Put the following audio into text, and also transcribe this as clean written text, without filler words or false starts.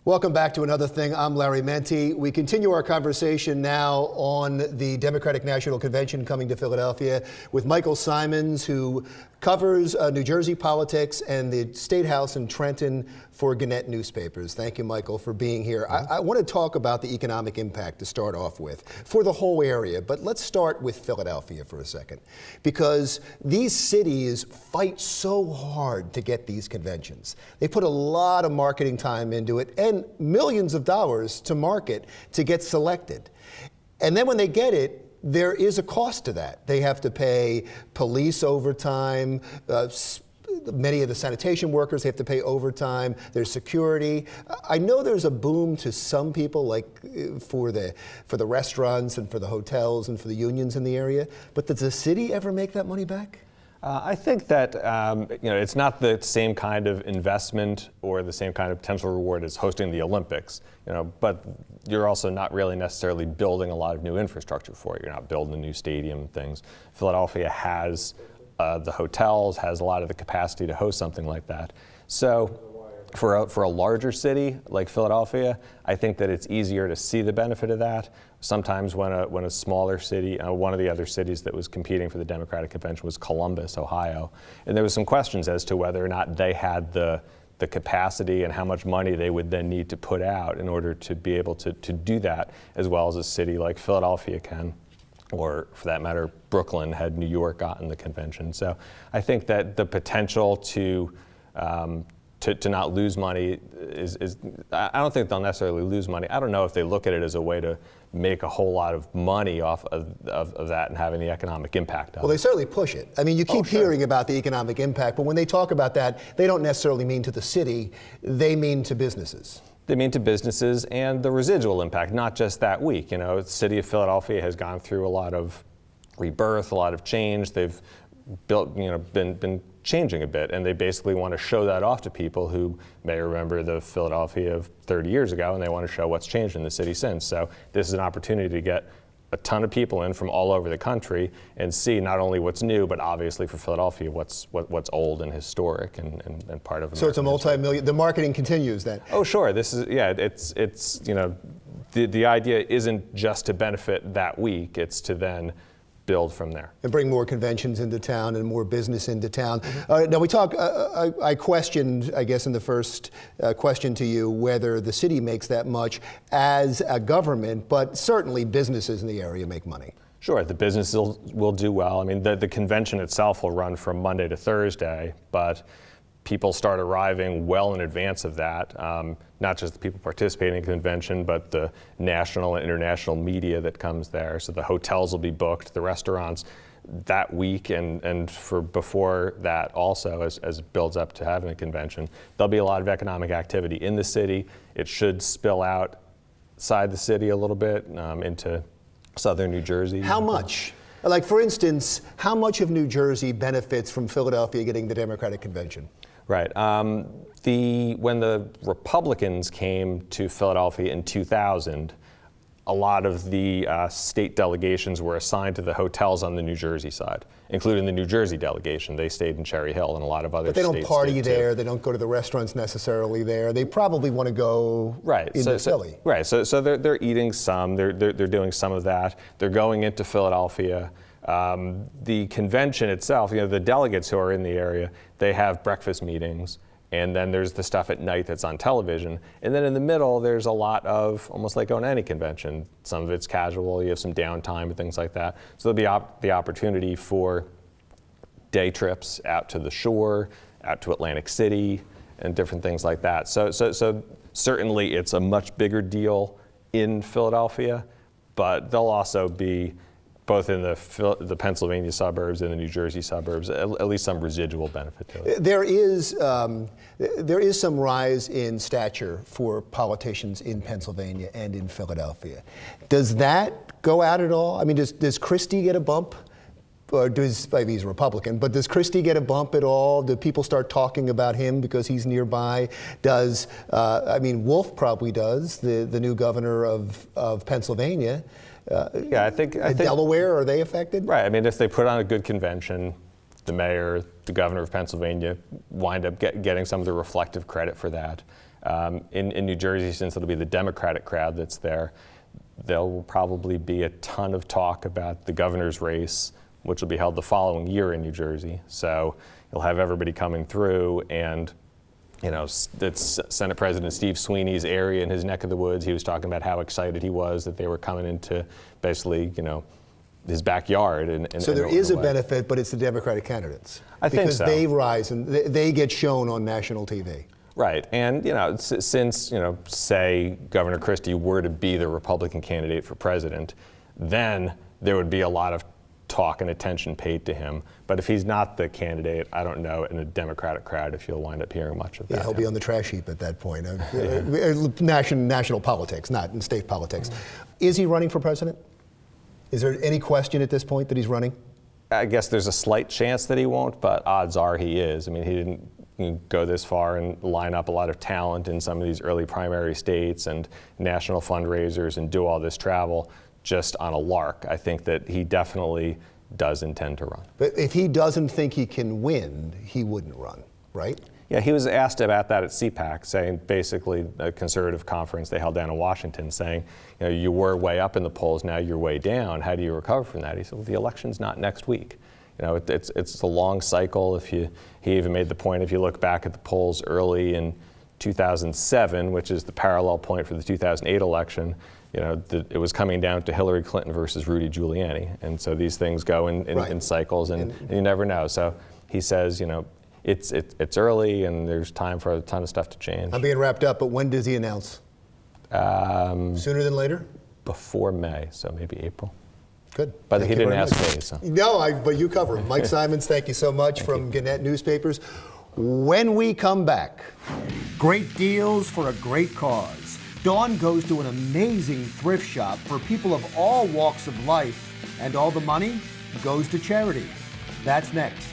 Welcome back to Another Thing. I'm Larry Menti. We continue our conversation now on the Democratic National Convention coming to Philadelphia with Michael Simons, who covers New Jersey politics and the State House in Trenton for Gannett Newspapers. Thank you, Michael, for being here. I want to talk about the economic impact to start off with for the whole area, but let's start with Philadelphia for a second, because these cities fight so hard to get these conventions. They put a lot of marketing time into it and millions of dollars to market to get selected. And then when they get it, there is a cost to that. They have to pay police overtime, many of the sanitation workers have to pay overtime, there's security. I know there's a boom to some people, like for the restaurants and for the hotels and for the unions in the area, but does the city ever make that money back? I think that it's not the same kind of investment or the same kind of potential reward as hosting the Olympics, but you're also not really necessarily building a lot of new infrastructure for it. You're not building a new stadium and things. Philadelphia has the hotels, has a lot of the capacity to host something like that. So for a larger city like Philadelphia, I think that it's easier to see the benefit of that. Sometimes when a smaller city, one of the other cities that was competing for the Democratic Convention was Columbus, Ohio, and there was some questions as to whether or not they had the capacity and how much money they would then need to put out in order to be able to do that, as well as a city like Philadelphia can, or for that matter, Brooklyn had New York gotten the convention. So I think that the potential to not lose money is I don't think they'll necessarily lose money. I don't know if they look at it as a way to make a whole lot of money off of that and having the economic impact of it. Well, they certainly push it. I mean, you keep hearing about the economic impact, but when they talk about that, they don't necessarily mean to the city, they mean to businesses. They mean to businesses and the residual impact, not just that week. The city of Philadelphia has gone through a lot of rebirth, a lot of change. They've built, been changing a bit, and they basically want to show that off to people who may remember the Philadelphia of 30 years ago, and they want to show what's changed in the city since. So this is an opportunity to get a ton of people in from all over the country and see not only what's new, but obviously for Philadelphia, what's old and historic and part of American So it's a multi-million, the marketing continues then? Oh, sure. This is, it's the idea isn't just to benefit that week, it's to then build from there. And bring more conventions into town and more business into town. Now we talk, I questioned, I guess in the first question to you, whether the city makes that much as a government, but certainly businesses in the area make money. Sure, the businesses will do well. I mean, the convention itself will run from Monday to Thursday, but people start arriving well in advance of that, not just the people participating in the convention, but the national and international media that comes there. So the hotels will be booked, the restaurants that week, and for before that also, as it builds up to having a convention. There'll be a lot of economic activity in the city. It should spill outside the city a little bit into southern New Jersey. How much? Like, for instance, how much of New Jersey benefits from Philadelphia getting the Democratic Convention? Right. When the Republicans came to Philadelphia in 2000, a lot of the state delegations were assigned to the hotels on the New Jersey side, including the New Jersey delegation. They stayed in Cherry Hill, and a lot of other states. But they don't party there. They don't go to the restaurants necessarily there. They probably want to go into Philly. Right. So they're eating some. They're doing some of that. They're going into Philadelphia. The convention itself, the delegates who are in the area, they have breakfast meetings, and then there's the stuff at night that's on television. And then in the middle, there's a lot of, almost like going to any convention, some of it's casual, you have some downtime and things like that. So there'll be the opportunity for day trips out to the shore, out to Atlantic City, and different things like that. So certainly it's a much bigger deal in Philadelphia, but there'll also be, both in the Pennsylvania suburbs and the New Jersey suburbs, at least some residual benefit to it. There is some rise in stature for politicians in Pennsylvania and in Philadelphia. Does that go out at all? I mean, does Christie get a bump? Or maybe he's a Republican, but does Christie get a bump at all? Do people start talking about him because he's nearby? Wolf probably does, the new governor of Pennsylvania. I think Delaware, are they affected? Right. I mean, if they put on a good convention, the mayor, the governor of Pennsylvania wind up getting some of the reflective credit for that. In New Jersey, since it'll be the Democratic crowd that's there, there will probably be a ton of talk about the governor's race, which will be held the following year in New Jersey. So you'll have everybody coming through, and it's Senate President Steve Sweeney's area in his neck of the woods. He was talking about how excited he was that they were coming into basically, his backyard. So there is a benefit, but it's the Democratic candidates. I think so. Because they rise and they get shown on national TV. Right, and since say Governor Christie were to be the Republican candidate for president, then there would be a lot of talk and attention paid to him. But if he's not the candidate, I don't know in a Democratic crowd if you'll wind up hearing much of that. Yeah, he'll be on the trash heap at that point. National politics, not in state politics. Is he running for president? Is there any question at this point that he's running? I guess there's a slight chance that he won't, but odds are he is. I mean, he didn't go this far and line up a lot of talent in some of these early primary states and national fundraisers and do all this travel just on a lark. I think that he definitely does intend to run. But if he doesn't think he can win, he wouldn't run, right? Yeah, he was asked about that at CPAC, saying basically a conservative conference they held down in Washington, saying, you were way up in the polls, now you're way down. How do you recover from that? He said, well, the election's not next week. It's a long cycle. He even made the point, if you look back at the polls early in 2007, which is the parallel point for the 2008 election, it was coming down to Hillary Clinton versus Rudy Giuliani. And so these things go in cycles, and you never know. So he says, it's early and there's time for a ton of stuff to change. I'm being wrapped up, but when does he announce? Sooner than later? Before May, so maybe April. Good. But he didn't ask me. So. No, but you cover him. Mike Simons, thank you so much from Gannett Newspapers. When we come back, great deals for a great cause. Dawn goes to an amazing thrift shop for people of all walks of life, and all the money goes to charity. That's next.